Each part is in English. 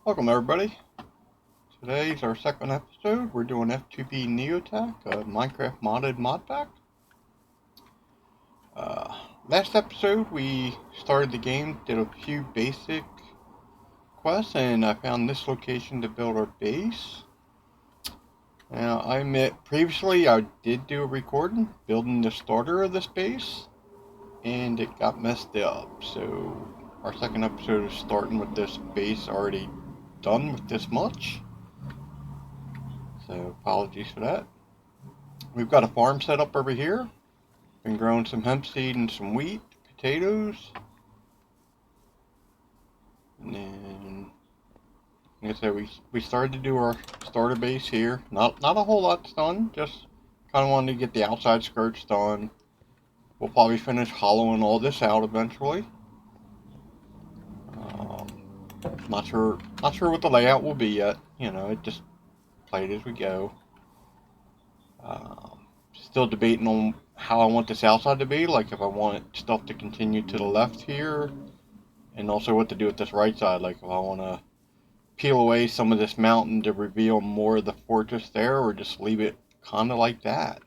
Welcome everybody. Today's our second episode. We're doing FTB NeoTech, a Minecraft modded mod pack. Last episode we started the game, did a few basic quests, and I found this location to build our base. Now I admit previously I did do a recording building the starter of this base, and it got messed up. So our second episode is starting with this base already done with this much. So apologies for that. We've got a farm set up over here. Been growing some hemp seed and some wheat, potatoes. And then, like I said, we started to do our starter base here. Not a whole lot's done, just kind of wanted to get the outside skirts done. We'll probably finish hollowing all this out eventually. Not sure what the layout will be yet. You know, it just play it as we go. Still debating on how I want this outside to be, like if I want stuff to continue to the left here, and also what to do with this right side, like if I want to peel away some of this mountain to reveal more of the fortress there, or just leave it kind of like that.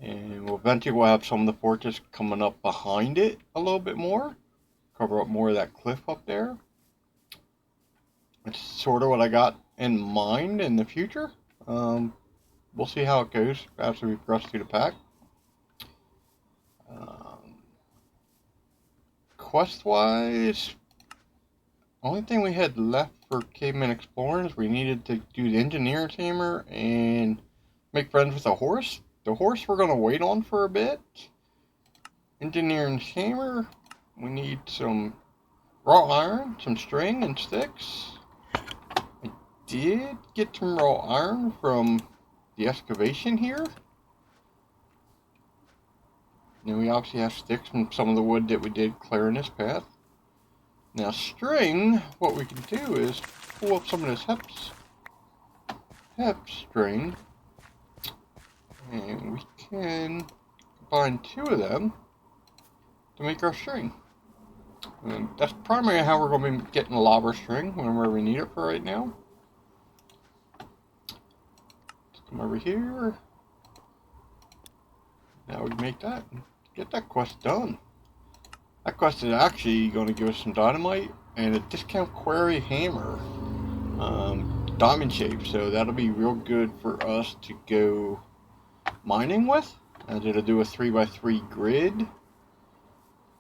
And eventually we'll have some of the fortress coming up behind it a little bit more, cover up more of that cliff up there. It's sort of what I got in mind in the future. We'll see how it goes after we progress through the pack. Quest-wise, only thing we had left for Caveman Exploring is we needed to do the Engineer Tamer and make friends with a horse. The horse we're going to wait on for a bit. Engineer and Tamer, we need some raw iron, some string and sticks. I did get some raw iron from the excavation here. And we obviously have sticks from some of the wood that we did clear in this path. Now string, what we can do is pull up some of this hep string, and we can combine two of them to make our string. And that's primarily how we're going to be getting a lot of our string whenever we need it for right now. Let's come over here. Now we make that. Get that quest done. That quest is actually going to give us some dynamite and a discount quarry hammer, diamond shape, so that'll be real good for us to go mining with, as it'll do a 3x3 grid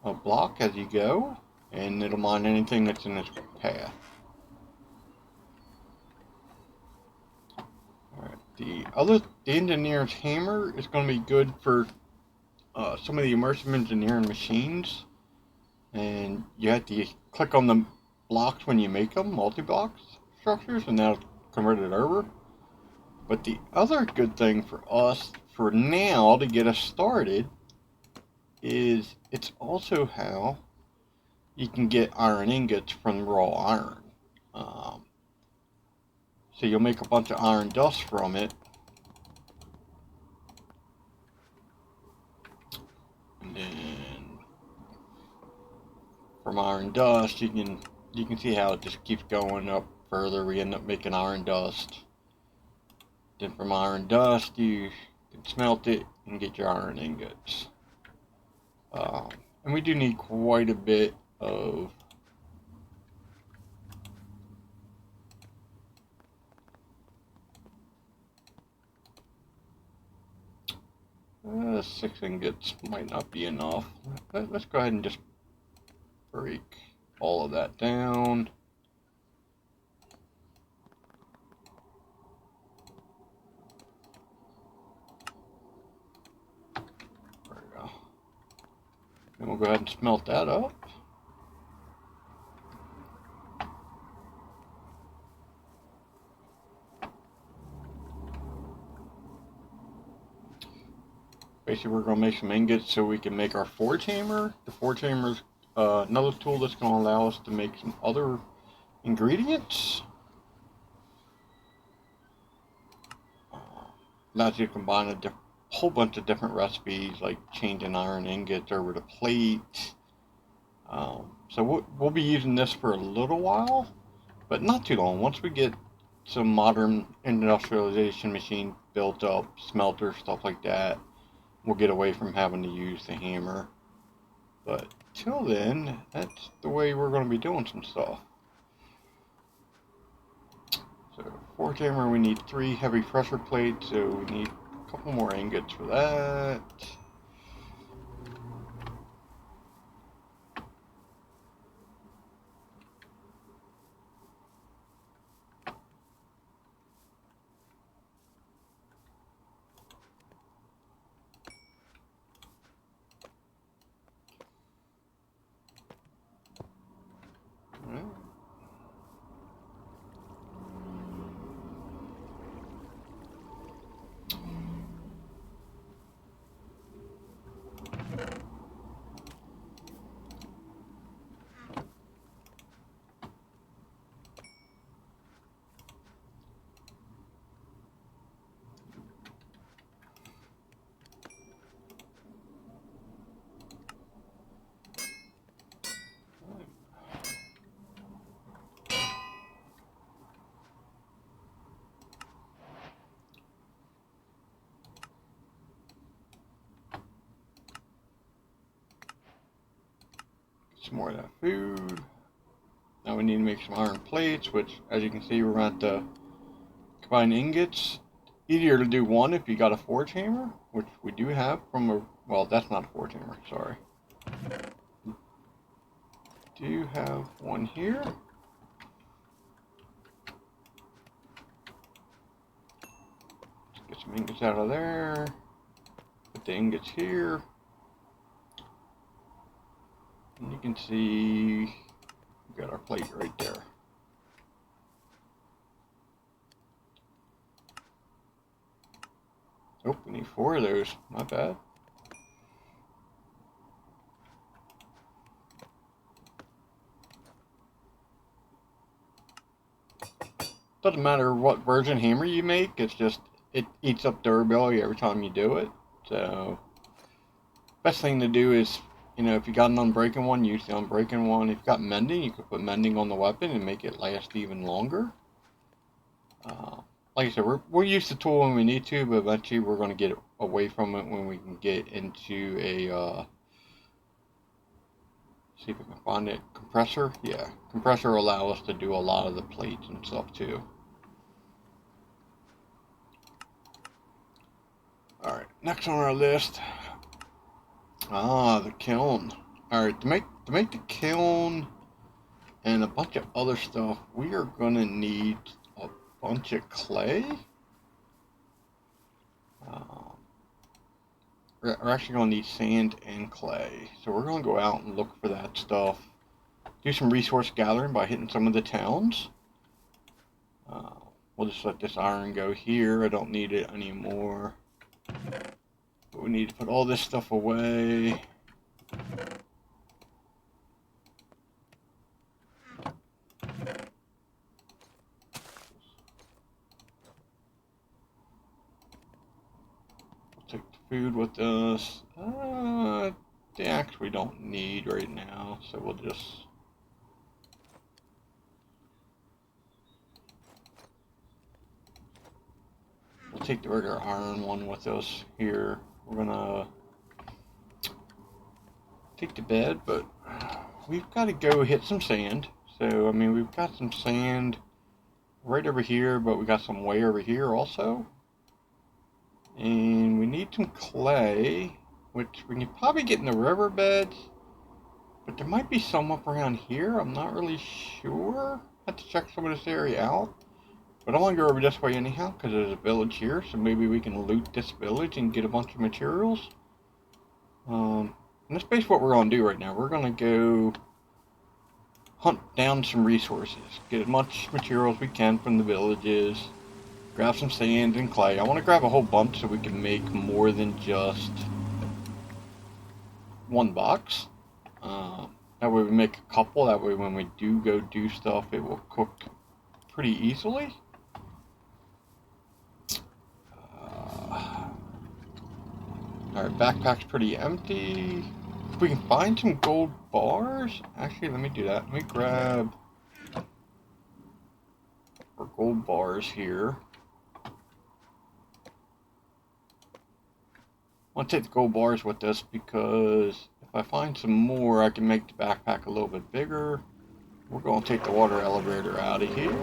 of block as you go, and it'll mine anything that's in its path. Alright, the engineer's hammer is going to be good for some of the immersive engineering machines, and you have to click on the blocks when you make them, multi-blocks structures, and that'll convert it over. But the other good thing for us for now to get us started is it's also how you can get iron ingots from raw iron. So you'll make a bunch of iron dust from it. And then from iron dust, you can see how it just keeps going up further. We end up making iron dust. Then from iron dust, you can smelt it and get your iron ingots. And we do need quite a bit of six ingots might not be enough. Let's go ahead and just break all of that down. There we go. And we'll go ahead and smelt that up. Basically, we're going to make some ingots so we can make our forge hammer. The forge hammer is another tool that's going to allow us to make some other ingredients. Allows you to combine a whole bunch of different recipes, like changing iron ingots over to plate. So we'll be using this for a little while, but not too long. Once we get some modern industrialization machine built up, smelters, stuff like that, we'll get away from having to use the hammer. But till then, that's the way we're going to be doing some stuff. So, forge hammer, we need 3 heavy pressure plates, so we need a couple more ingots for that. Some more of that food. Now we need to make some iron plates, which, as you can see, we're going to have to combine ingots. Easier to do one if you got a forge hammer, which we do have from a, well, that's not a forge hammer, sorry. Do have one here. Let's get some ingots out of there. Put the ingots here. And you can see we've got our plate right there. Oh, we need 4 of those. Not bad. Doesn't matter what version hammer you make, it's just, it eats up durability every time you do it. So, best thing to do is, you know, if you got an unbreaking one, use the unbreaking one. If you've got mending, you could put mending on the weapon and make it last even longer. Like I said, we'll use the tool when we need to, but eventually we're going to get away from it when we can get into a, see if we can find it, compressor. Yeah, compressor will allow us to do a lot of the plates and stuff too. Alright, next on our list, the kiln. Alright, to make the kiln and a bunch of other stuff, we are going to need a bunch of clay. We're actually going to need sand and clay. So we're going to go out and look for that stuff. Do some resource gathering by hitting some of the towns. We'll just let this iron go here. I don't need it anymore. But we need to put all this stuff away. Take the food with us. The axe we don't need right now, so we'll just... We'll take the regular iron one with us here. We're gonna take the bed, but we've got to go hit some sand. So, I mean, we've got some sand right over here, but we got some way over here also. And we need some clay, which we can probably get in the riverbed, but there might be some up around here. I'm not really sure. I have to check some of this area out. But I want to go over this way anyhow, because there's a village here, so maybe we can loot this village and get a bunch of materials. And that's basically what we're going to do right now. We're going to go hunt down some resources, get as much material as we can from the villages, grab some sand and clay. I want to grab a whole bunch so we can make more than just one box. That way we make a couple, that way when we do go do stuff, it will cook pretty easily. Our backpack's pretty empty. If we can find some gold bars, actually let me do that. Let me grab for gold bars here. I want to take the gold bars with us because if I find some more, I can make the backpack a little bit bigger. We're going to take the water elevator out of here.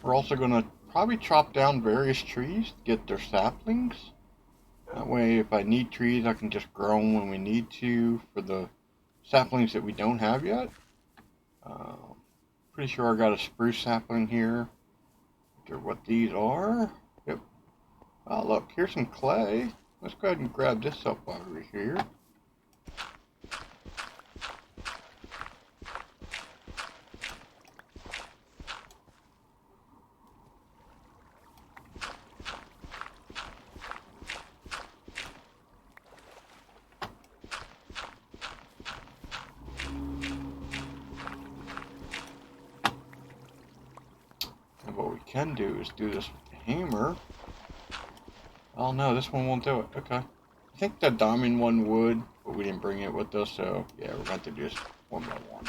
We're also going to probably chop down various trees to get their saplings. That way, if I need trees, I can just grow them when we need to for the saplings that we don't have yet. Pretty sure I got a spruce sapling here. Wonder what these are. Yep. Oh, look, here's some clay. Let's go ahead and grab this up while we're here. What we can do is do this with the hammer. Oh no, this one won't do it. Okay. I think the diamond one would, but we didn't bring it with us, so yeah, we're going to do this one by one.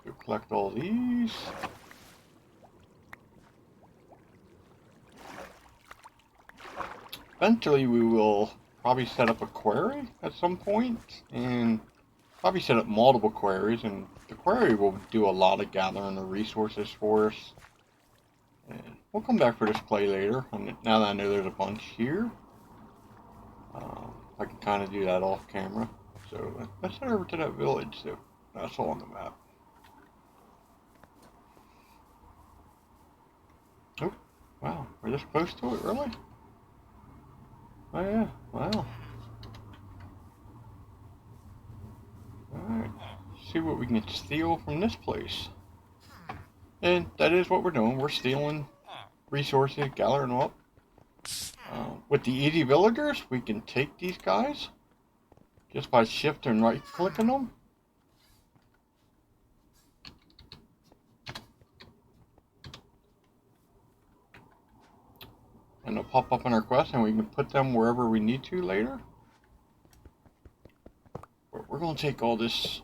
We'll collect all these. Eventually we will probably set up a quarry at some point, and probably set up multiple quarries, and the quarry will do a lot of gathering the resources for us. And we'll come back for this clay later, now that I know there's a bunch here. I can kind of do that off camera. So let's head over to that village, so that's all on the map. Oh, wow, we're this close to it, really? Oh yeah, wow. Alright, see what we can steal from this place. And that is what we're doing, we're stealing resources, gathering them up. With the easy villagers, we can take these guys just by shift and right clicking them. And they'll pop up in our quest and we can put them wherever we need to later. But we're going to take all this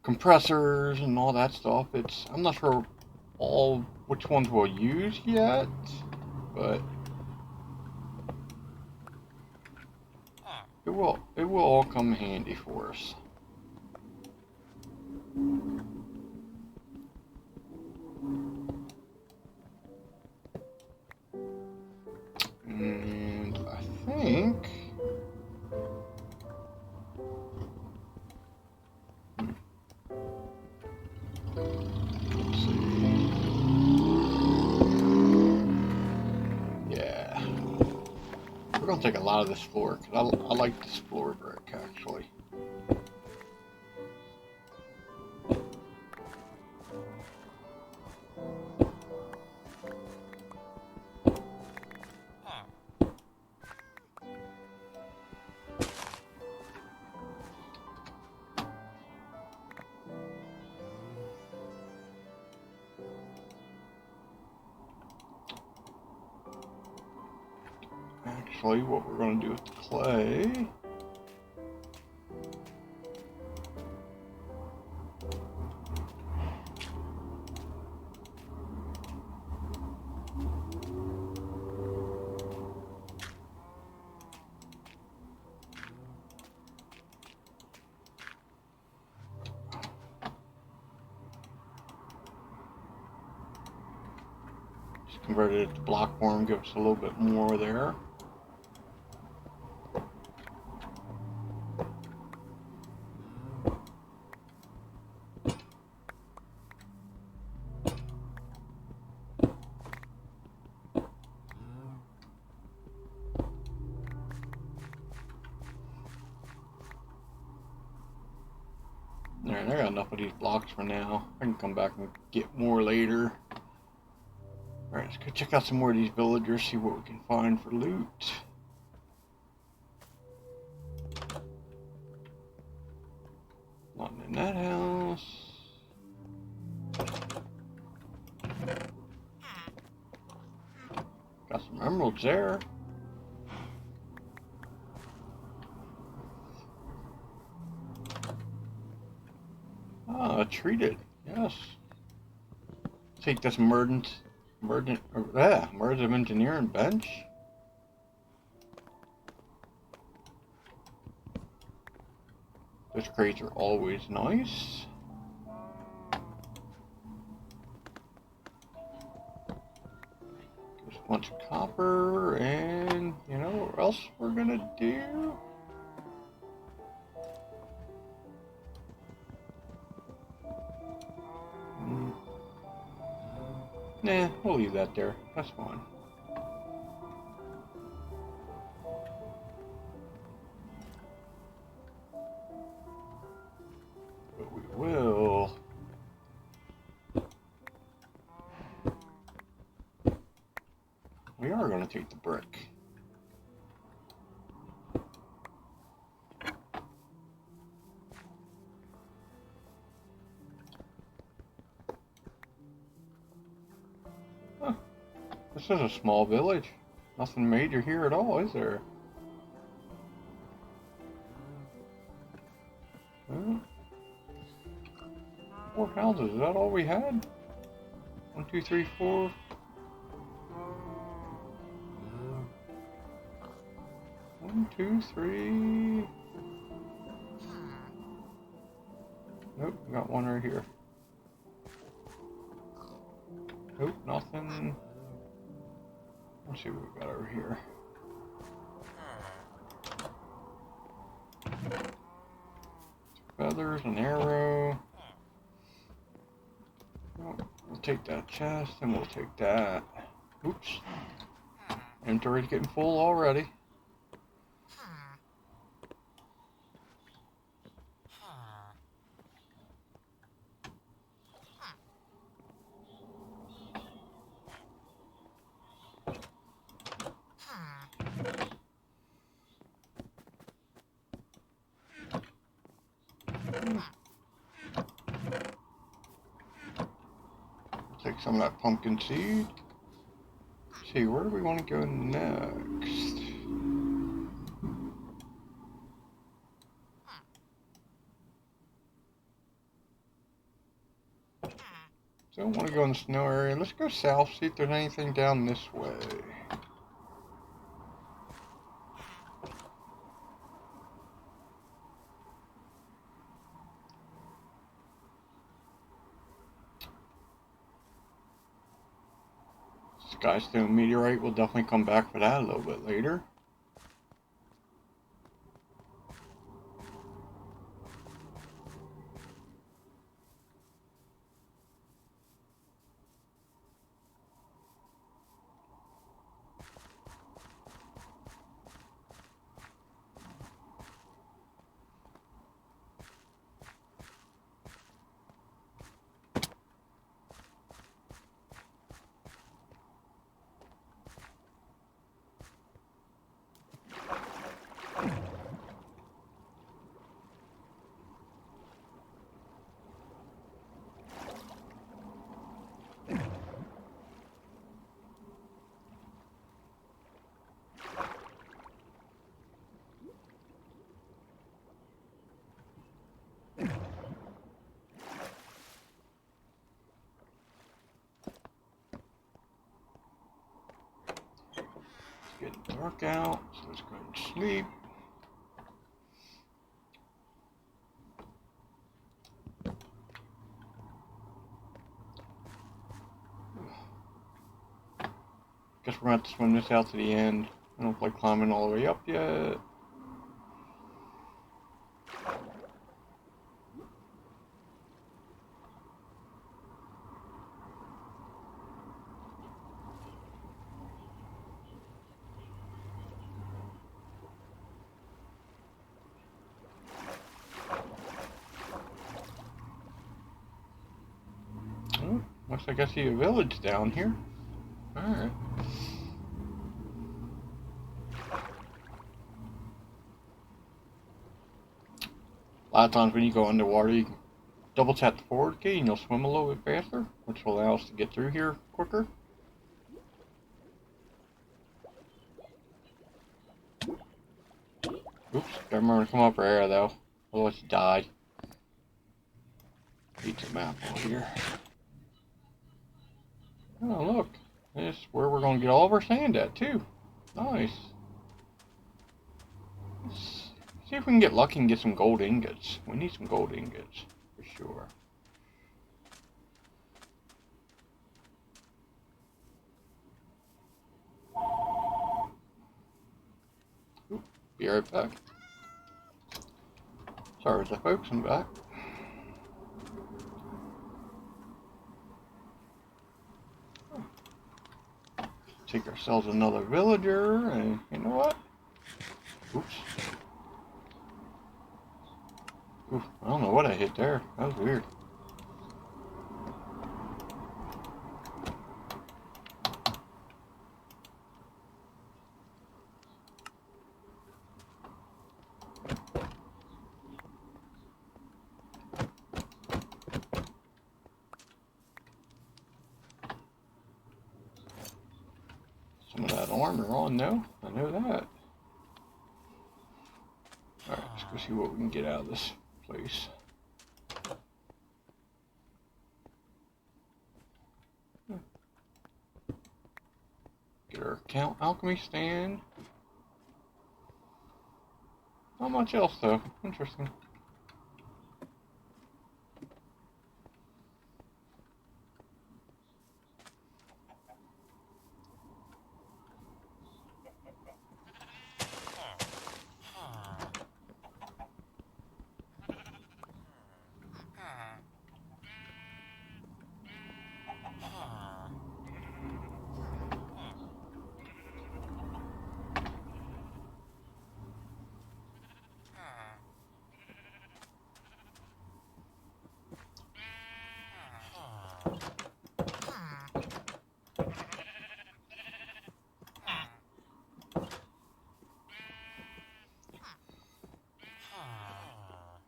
compressors and all that stuff. I'm not sure which ones we'll use yet, but it will all come handy for us. And I think let's see. Yeah. We're gonna take a lot of this floor because I like this floor brick actually. Actually, what we're going to do with the clay converted it to block form, give us a little bit more there. Alright, I got enough of these blocks for now. I can come back and get more later. Alright, let's go check out some more of these villagers, see what we can find for loot. Nothing in that house. Got some emeralds there. Ah, treated. Yes. Take this emergent engineering bench. Those crates are always nice. There's a bunch of copper, and you know what else we're gonna do? Nah, we'll leave that there. That's fine. But we will. We are going to take the brick. Huh. This is a small village. Nothing major here at all, is there? Huh? 4 houses, is that all we had? 1, 2, 3, 4. One, two, three. Nope, got one right here. Nope, nothing. Let's see what we got over here. Feathers, an arrow. Oh, we'll take that chest and we'll take that. Oops. Inventory's getting full already. Take some of that pumpkin seed. Let's see, where do we want to go next? Don't want to go in the snow area. Let's go south, see if there's anything down this way. Skystone meteorite, we'll definitely come back for that a little bit later. It's getting dark out, so let's go ahead and sleep. Guess we're gonna have to swim this out to the end. I don't like climbing all the way up yet. Oh, looks like I see a village down here. Alright. A lot of times when you go underwater, you can double tap the forward key and you'll swim a little bit faster, which will allow us to get through here quicker. Oops, gotta remember to come up for air though, otherwise you die. Beat the map over here. Oh look, this is where we're gonna get all of our sand at too. Nice. Let's see if we can get lucky and get some gold ingots. We need some gold ingots, for sure. Ooh, be right back. Sorry, folks, I'm back. Take ourselves another villager, and you know what? Oops. Oof, I don't know what I hit there. That was weird. Some of that armor on though. I know that. Alright, let's go see what we can get out of this place. Get our count alchemy stand. Not much else though. Interesting.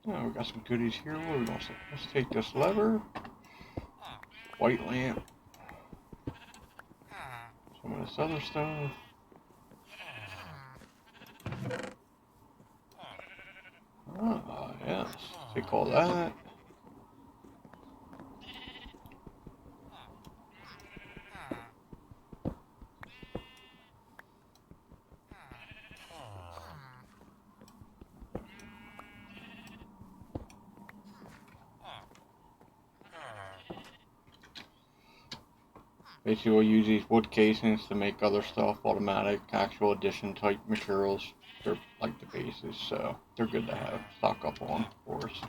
Oh, we got some goodies here. What are we gonna say? Let's take this lever. White lamp. Some of this other stuff. Ah, yes. Take all that. Basically, we'll use these wood casings to make other stuff, automatic, actual addition type materials. They're like the bases, so they're good to have stock up on, of course.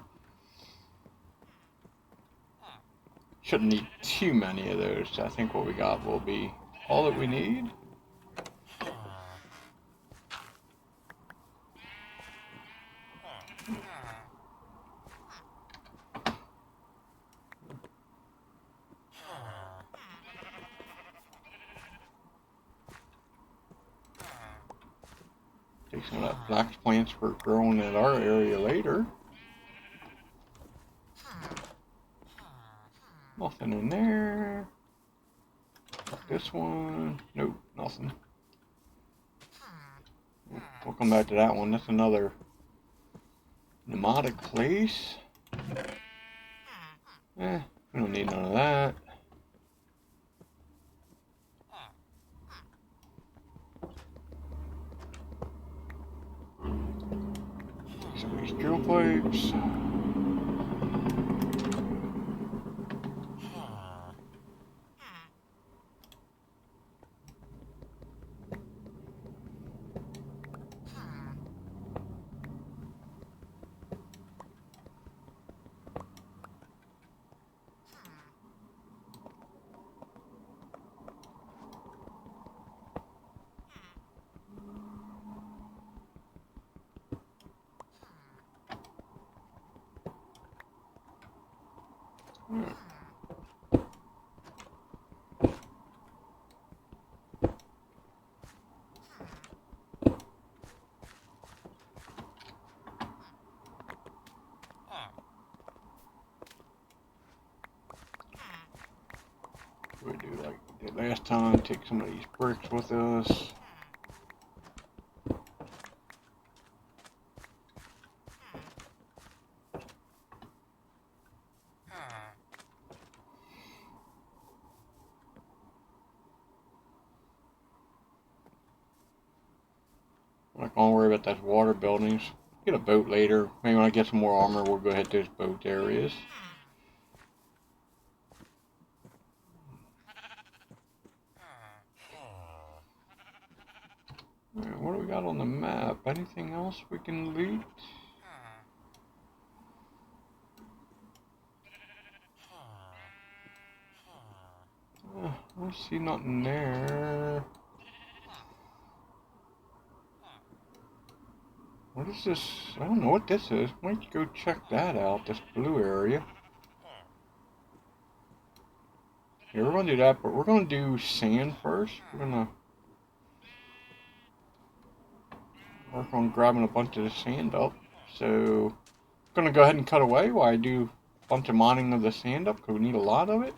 Shouldn't need too many of those. I think what we got will be all that we need. Take some of that flax plants we're growing in our area later. Nothing in there. This one, nope, nothing. We'll come back to that one. That's another pneumatic place. We don't need none of that. Take some of these drill pipes. last time. Take some of these bricks with us. I'm not gonna worry about those water buildings. Get a boat later. Maybe when I get some more armor, we'll go hit those boat areas. Alright, what do we got on the map? Anything else we can loot? I don't see nothing there. What is this? I don't know what this is. Might go check that out, this blue area. Yeah, we're gonna do that, but we're gonna do sand first. We're gonna work on grabbing a bunch of the sand up. So, I'm gonna go ahead and cut away while I do a bunch of mining of the sand up, because we need a lot of it.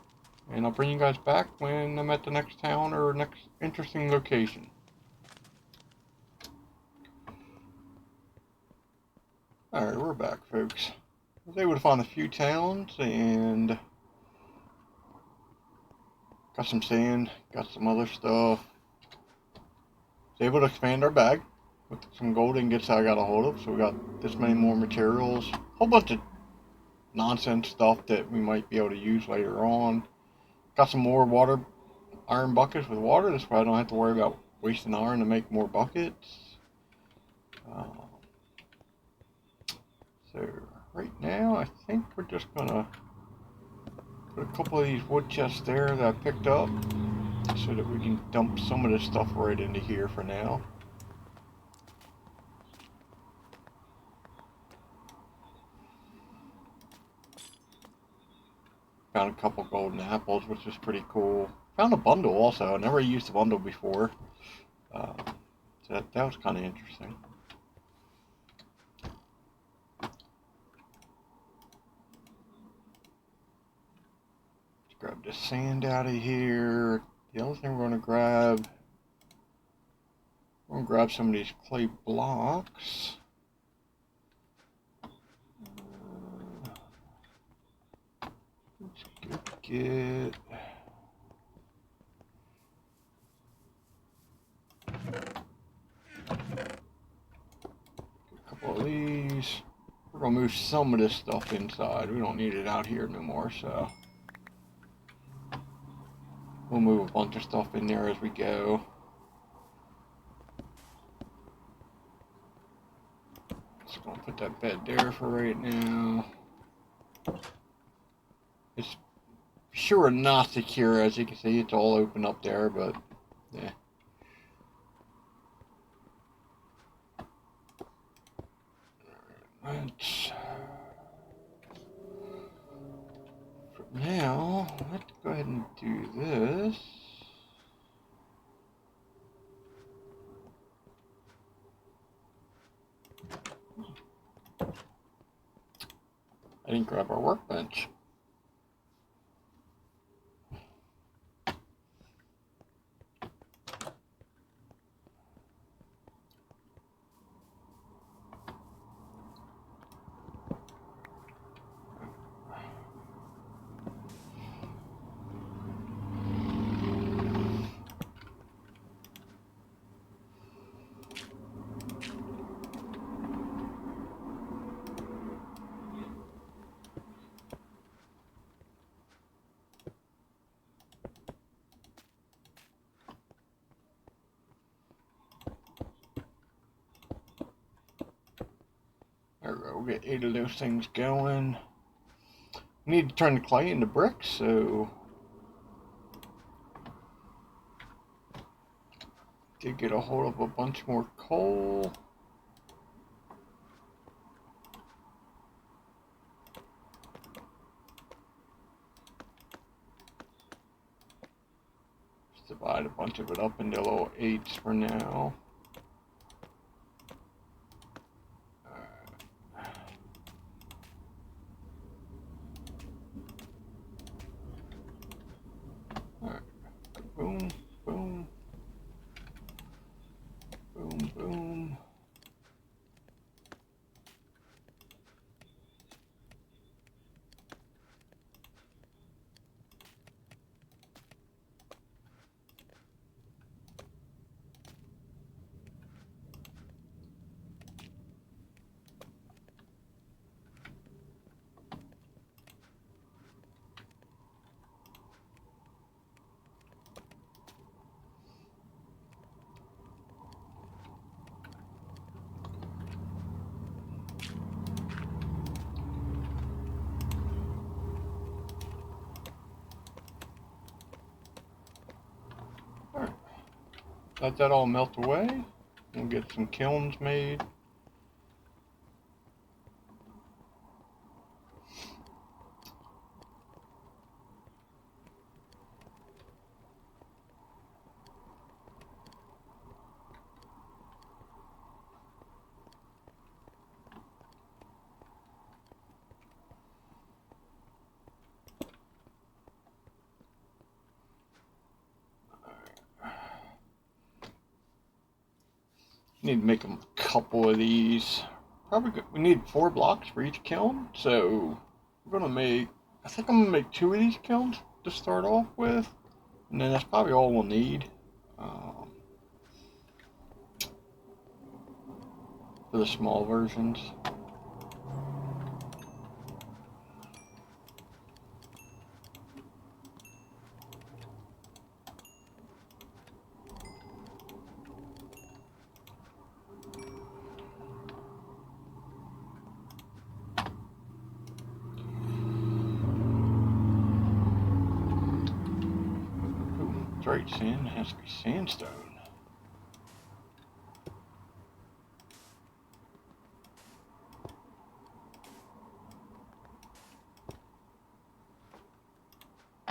And I'll bring you guys back when I'm at the next town or next interesting location. Alright, we're back, folks. I was able to find a few towns and got some sand, got some other stuff. Was able to expand our bag with some gold ingots I got a hold of, so we got this many more materials. A whole bunch of nonsense stuff that we might be able to use later on. Got some more iron buckets with water, this way I don't have to worry about wasting iron to make more buckets. So right now I think we're just gonna put a couple of these wood chests there that I picked up so that we can dump some of this stuff right into here for now. Found a couple golden apples, which is pretty cool. Found a bundle also. I never used a bundle before. So that was kind of interesting. Let's grab the sand out of here. The other thing we're going to grab, some of these clay blocks. Let's get a couple of these. We're going to move some of this stuff inside. We don't need it out here no more, so we'll move a bunch of stuff in there as we go. Just going to put that bed there for right now. It's sure not secure, as you can see. It's all open up there, but yeah. For now, let's go ahead and do this. I didn't grab our workbench. There we go, we'll get 8 of those things going. We need to turn the clay into bricks, so did get a hold of a bunch more coal. Just divide a bunch of it up into little 8s for now. Boom. let that all melt away. We'll get some kilns made. Need to make a couple of these. Probably we need 4 blocks for each kiln, so we're gonna make. I think I'm gonna make 2 of these kilns to start off with, and then that's probably all we'll need for the small versions. Right, sand has to be sandstone.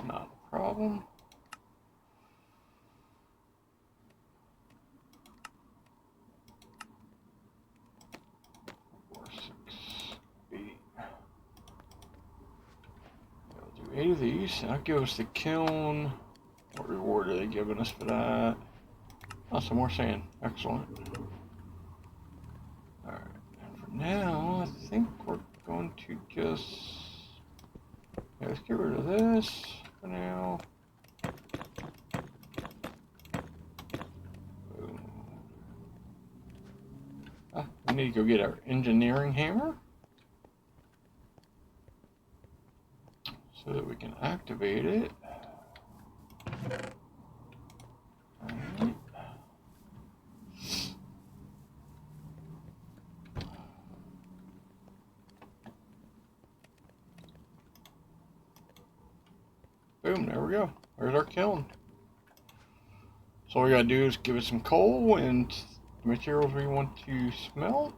Not a problem. 4, 6, 8. We'll do 8 of these. That'll give us the kiln. What reward are they giving us for that? Oh, some more sand. Excellent. Alright, and for now, I think we're going to just... Yeah, let's get rid of this for now. Boom. Ah, we need to go get our engineering hammer so that we can activate it. Alright. Boom, there we go. There's our kiln. So all we gotta do is give it some coal and the materials we want to smelt.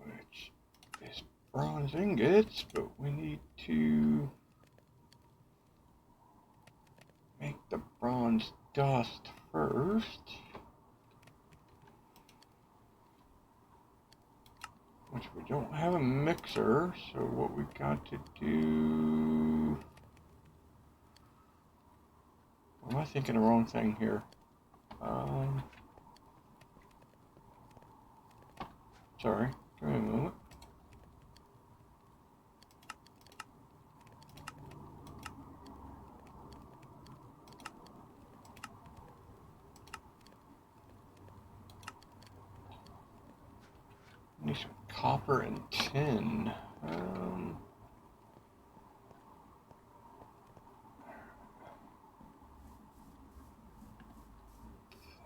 Which is bronze ingots, but we need to make the bronze dust first. Which we don't have a mixer, so what we got to do... Am I thinking the wrong thing here? Sorry, give me a moment. Need some copper and tin.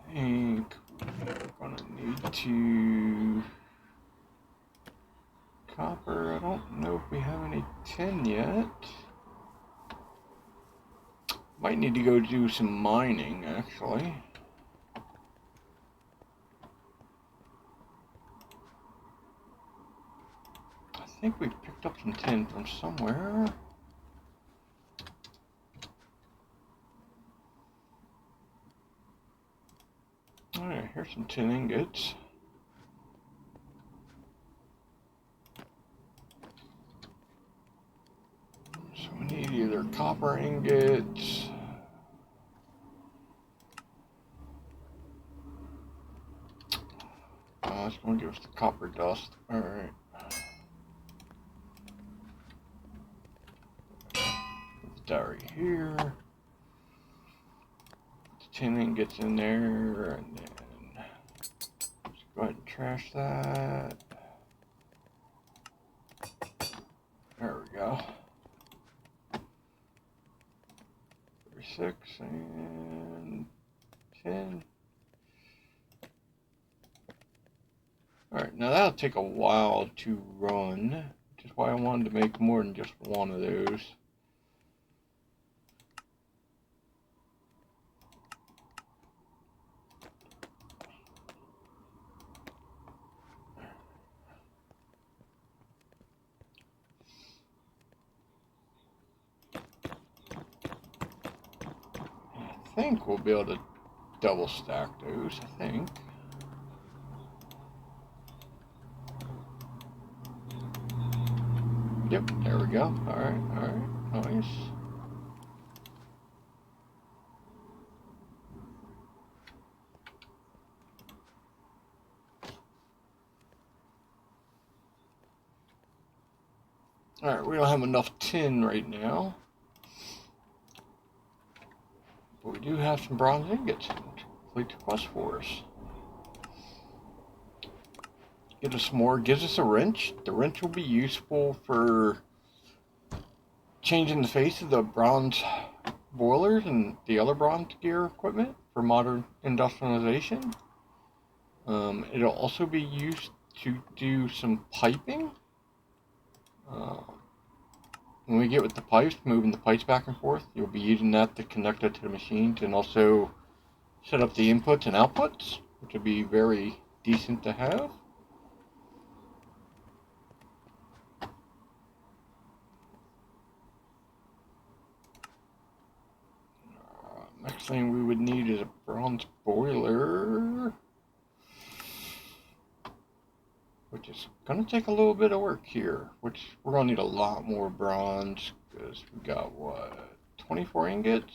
I think we're gonna need to copper. I don't know if we have any tin yet. Might need to go do some mining actually. I think we picked up some tin from somewhere. Alright, here's some tin ingots. So we need either copper ingots. Oh, it's going to give us the copper dust. Alright. Diary here. The tin ingots in there, and then let's go ahead and trash that. There we go. 36 and 10. Alright, now that'll take a while to run, which is why I wanted to make more than just one of those. think we'll be able to double stack those, I think. Yep, there we go. Alright, nice. Alright, we don't have enough tin right now. But we do have some bronze ingots. Complete the quest for us. Get us more, gives us a wrench. The wrench will be useful for changing the face of the bronze boilers and the other bronze gear equipment for modern industrialization. It'll also be used to do some piping. When we get with the pipes, moving the pipes back and forth, you'll be using that to connect it to the machines and also set up the inputs and outputs, which will be very decent to have. Next thing we would need is a bronze boiler, which is going to take a little bit of work here, which we're going to need a lot more bronze, because we got, what, 24 ingots?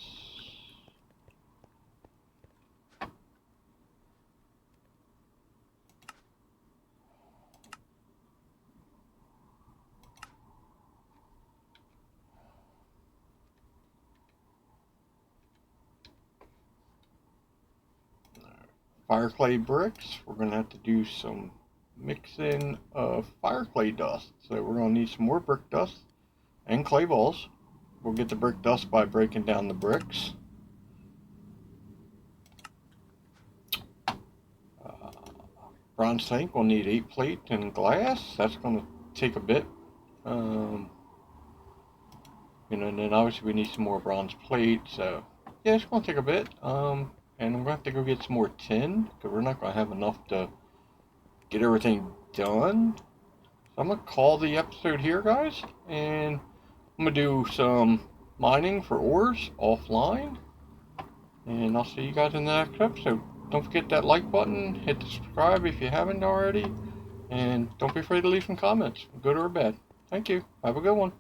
Fire clay bricks, we're going to have to do some mixing of fire clay dust. So we're going to need some more brick dust and clay balls. We'll get the brick dust by breaking down the bricks. Bronze tank, we'll need 8 plate and glass. That's going to take a bit. And then obviously we need some more bronze plate. So yeah, it's going to take a bit. And I'm going to have to go get some more tin, because we're not going to have enough to get everything done. So I'm going to call the episode here, guys, and I'm going to do some mining for ores offline. And I'll see you guys in the next episode. Don't forget that like button, hit the subscribe if you haven't already, and don't be afraid to leave some comments, good or bad. Thank you. Have a good one.